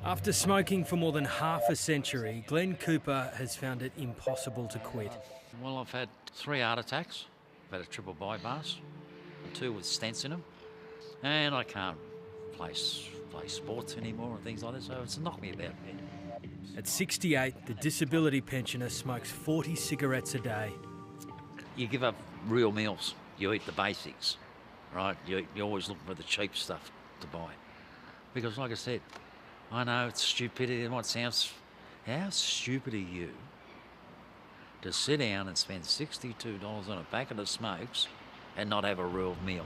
After smoking for more than half a century, Glenn Cooper has found it impossible to quit. Well, I've had 3 heart attacks, I've had a triple bypass, and 2 with stents in them, and I can't play sports anymore and things like that, so it's knocked me about. At 68, the disability pensioner smokes 40 cigarettes a day. You give up real meals, you eat the basics, right? You're always looking for the cheap stuff to buy. Because like I said, I know it's stupidity, it might sound... How stupid are you to sit down and spend $62 on a packet of smokes and not have a real meal?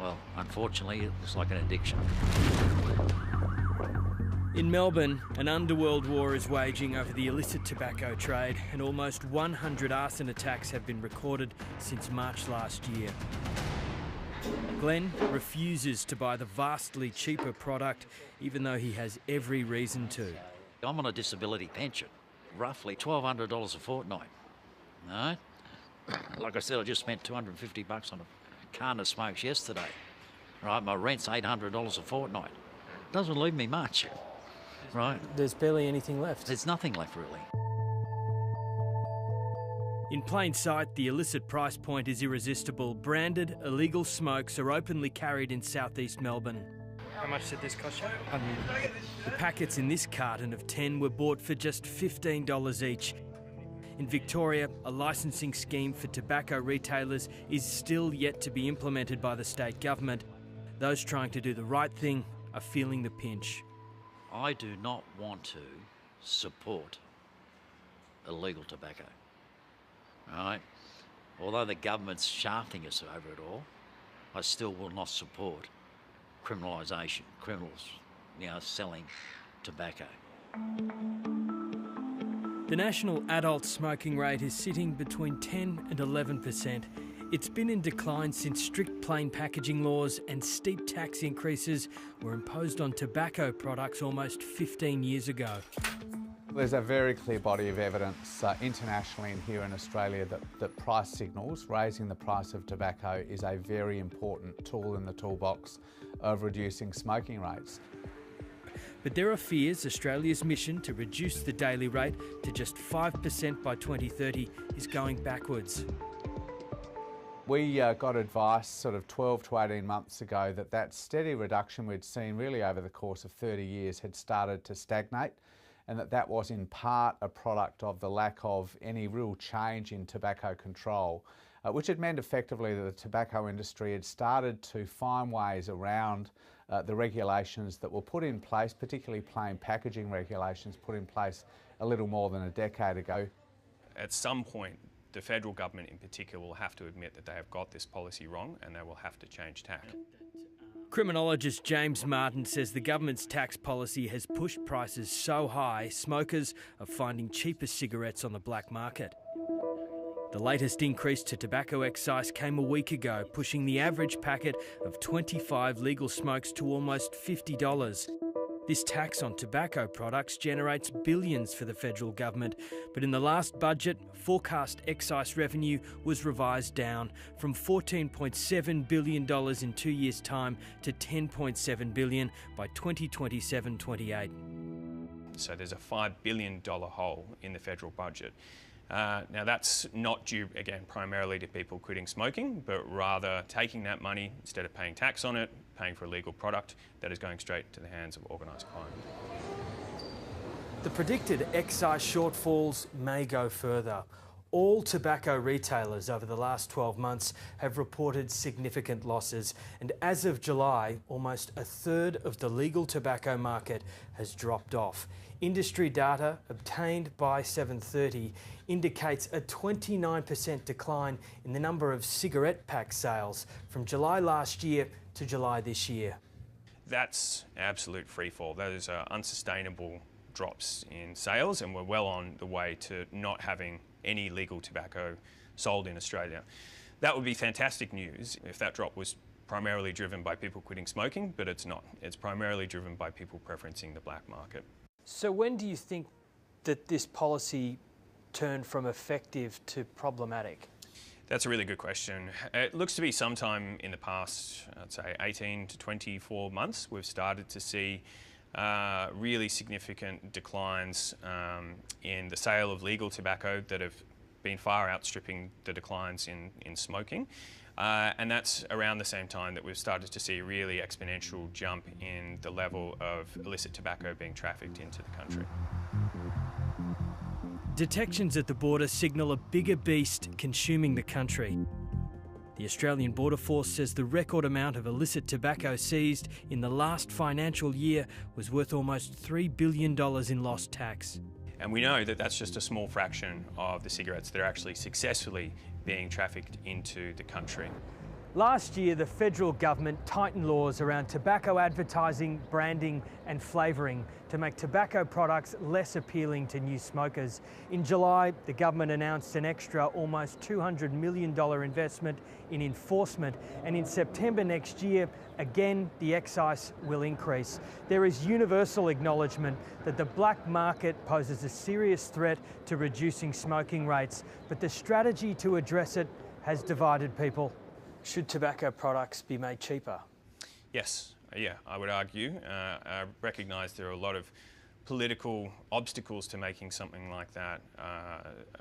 Well, unfortunately, it's like an addiction. In Melbourne, an underworld war is waging over the illicit tobacco trade, and almost 100 arson attacks have been recorded since March last year. Glenn refuses to buy the vastly cheaper product, even though he has every reason to. I'm on a disability pension, roughly $1,200 a fortnight. No? Like I said, I just spent $250 on a carton of smokes yesterday. Right, my rent's $800 a fortnight. Doesn't leave me much. Right? There's barely anything left. There's nothing left, really. In plain sight, the illicit price point is irresistible. Branded illegal smokes are openly carried in southeast Melbourne. How much did this cost you? The packets in this carton of 10 were bought for just $15 each. In Victoria, a licensing scheme for tobacco retailers is still yet to be implemented by the state government. Those trying to do the right thing are feeling the pinch. I do not want to support illegal tobacco. Right? Although the government's shafting us over it all, I still will not support criminalisation, criminals, selling tobacco. The national adult smoking rate is sitting between 10 and 11%. It's been in decline since strict plain packaging laws and steep tax increases were imposed on tobacco products almost 15 years ago. There's a very clear body of evidence internationally and here in Australia that price signals, raising the price of tobacco, is a very important tool in the toolbox of reducing smoking rates. But there are fears Australia's mission to reduce the daily rate to just 5% by 2030 is going backwards. We got advice sort of 12 to 18 months ago that steady reduction we'd seen really over the course of 30 years had started to stagnate, and that was in part a product of the lack of any real change in tobacco control, which had meant effectively that the tobacco industry had started to find ways around the regulations that were put in place, particularly plain packaging regulations put in place a little more than a decade ago. At some point, the federal government in particular will have to admit that they have got this policy wrong and they will have to change tack. Criminologist James Martin says the government's tax policy has pushed prices so high, smokers are finding cheaper cigarettes on the black market. The latest increase to tobacco excise came a week ago, pushing the average packet of 25 legal smokes to almost $50. This tax on tobacco products generates billions for the federal government, but in the last budget, forecast excise revenue was revised down from $14.7 billion in 2 years' time to $10.7 billion by 2027-28. So there's a $5 billion hole in the federal budget. Now that's not due, again, primarily to people quitting smoking, but rather taking that money, instead of paying tax on it, paying for a legal product that is going straight to the hands of organised crime. The predicted excise shortfalls may go further. All tobacco retailers over the last 12 months have reported significant losses, and as of July, almost a third of the legal tobacco market has dropped off. Industry data obtained by 7:30 indicates a 29% decline in the number of cigarette pack sales from July last year to July this year. That's absolute freefall. Those are unsustainable drops in sales, and we're well on the way to not having any legal tobacco sold in Australia. That would be fantastic news if that drop was primarily driven by people quitting smoking, but it's not. It's primarily driven by people preferencing the black market. So when do you think that this policy turned from effective to problematic? That's a really good question. It looks to be sometime in the past, I'd say 18 to 24 months, we've started to see really significant declines in the sale of legal tobacco that have been far outstripping the declines in smoking. And that's around the same time that we've started to see a really exponential jump in the level of illicit tobacco being trafficked into the country. Detections at the border signal a bigger beast consuming the country. The Australian Border Force says the record amount of illicit tobacco seized in the last financial year was worth almost $3 billion in lost tax. And we know that that's just a small fraction of the cigarettes that are actually successfully being trafficked into the country. Last year, the federal government tightened laws around tobacco advertising, branding and flavouring to make tobacco products less appealing to new smokers. In July, the government announced an extra almost $200 million investment in enforcement, and in September next year, again, the excise will increase. There is universal acknowledgement that the black market poses a serious threat to reducing smoking rates, but the strategy to address it has divided people. Should tobacco products be made cheaper? Yes, I would argue. I recognise there are a lot of political obstacles to making something like that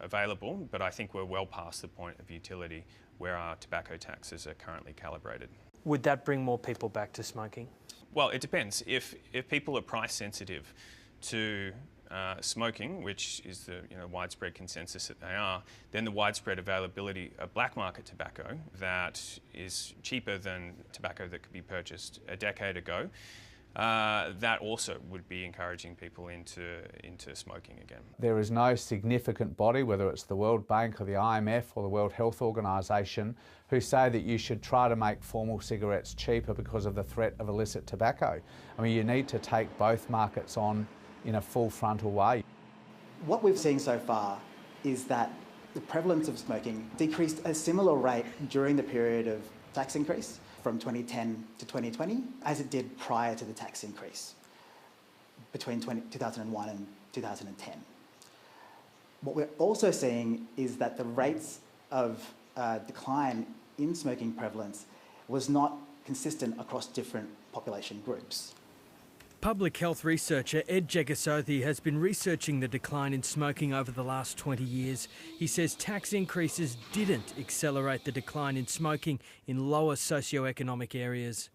available, but I think we're well past the point of utility where our tobacco taxes are currently calibrated. Would that bring more people back to smoking? Well, it depends. If people are price sensitive to smoking, which is the widespread consensus that they are, then the widespread availability of black market tobacco that is cheaper than tobacco that could be purchased a decade ago, that also would be encouraging people into smoking again. There is no significant body, whether it's the World Bank or the IMF or the World Health Organisation, who say that you should try to make formal cigarettes cheaper because of the threat of illicit tobacco. I mean, you need to take both markets on in a full frontal way. What we've seen so far is that the prevalence of smoking decreased at a similar rate during the period of tax increase from 2010 to 2020 as it did prior to the tax increase between 2001 and 2010. What we're also seeing is that the rates of decline in smoking prevalence was not consistent across different population groups. Public health researcher Ed Jegasothi has been researching the decline in smoking over the last 20 years. He says tax increases didn't accelerate the decline in smoking in lower socioeconomic areas.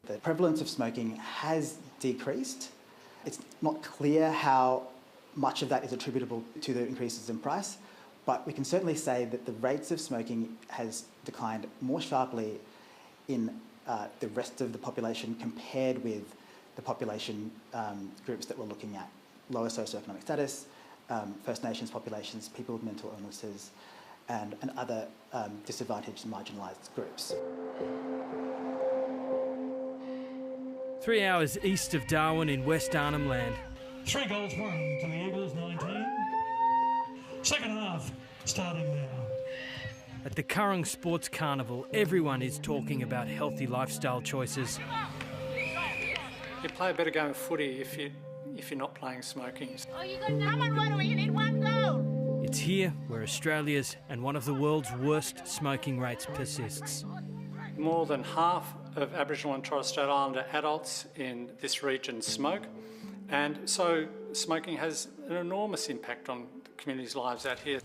The prevalence of smoking has decreased. It's not clear how much of that is attributable to the increases in price, but we can certainly say that the rates of smoking has declined more sharply in the rest of the population compared with the population groups that we're looking at: lower socioeconomic status, First Nations populations, people with mental illnesses, and other disadvantaged and marginalised groups. 3 hours east of Darwin in West Arnhem Land. 3 goals won to the Eagles, 19. Second half starting now. At the Currang Sports Carnival, everyone is talking about healthy lifestyle choices. You play a better game of footy if you're not playing smoking. Oh, you got come on, what do we? You need 1 goal. It's here where Australia's and one of the world's worst smoking rates persists. More than half of Aboriginal and Torres Strait Islander adults in this region smoke, and so smoking has an enormous impact on the community's lives out here.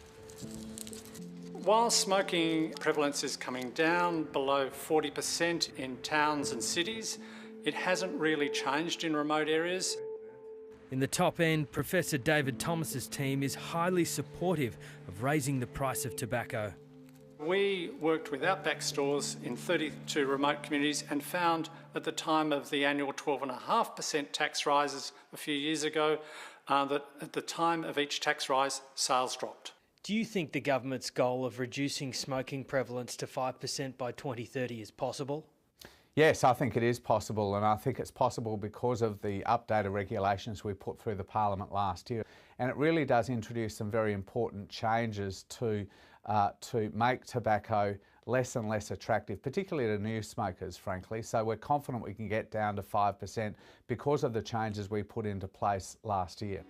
While smoking prevalence is coming down below 40% in towns and cities, it hasn't really changed in remote areas. In the top end, Professor David Thomas's team is highly supportive of raising the price of tobacco. We worked with Outback stores in 32 remote communities and found at the time of the annual 12.5% tax rises a few years ago that at the time of each tax rise, sales dropped. Do you think the government's goal of reducing smoking prevalence to 5% by 2030 is possible? Yes, I think it is possible, and I think it's possible because of the updated regulations we put through the Parliament last year. And it really does introduce some very important changes to make tobacco less and less attractive, particularly to new smokers, frankly. So we're confident we can get down to 5% because of the changes we put into place last year.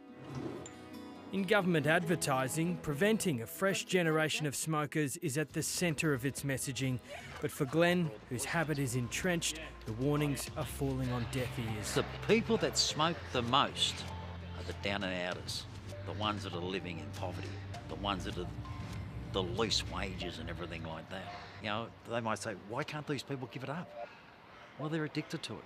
In government advertising, preventing a fresh generation of smokers is at the centre of its messaging. But for Glenn, whose habit is entrenched, the warnings are falling on deaf ears. The people that smoke the most are the down and outers, the ones that are living in poverty, the ones that are the least wages and everything like that. You know, they might say, why can't these people give it up? Well, they're addicted to it.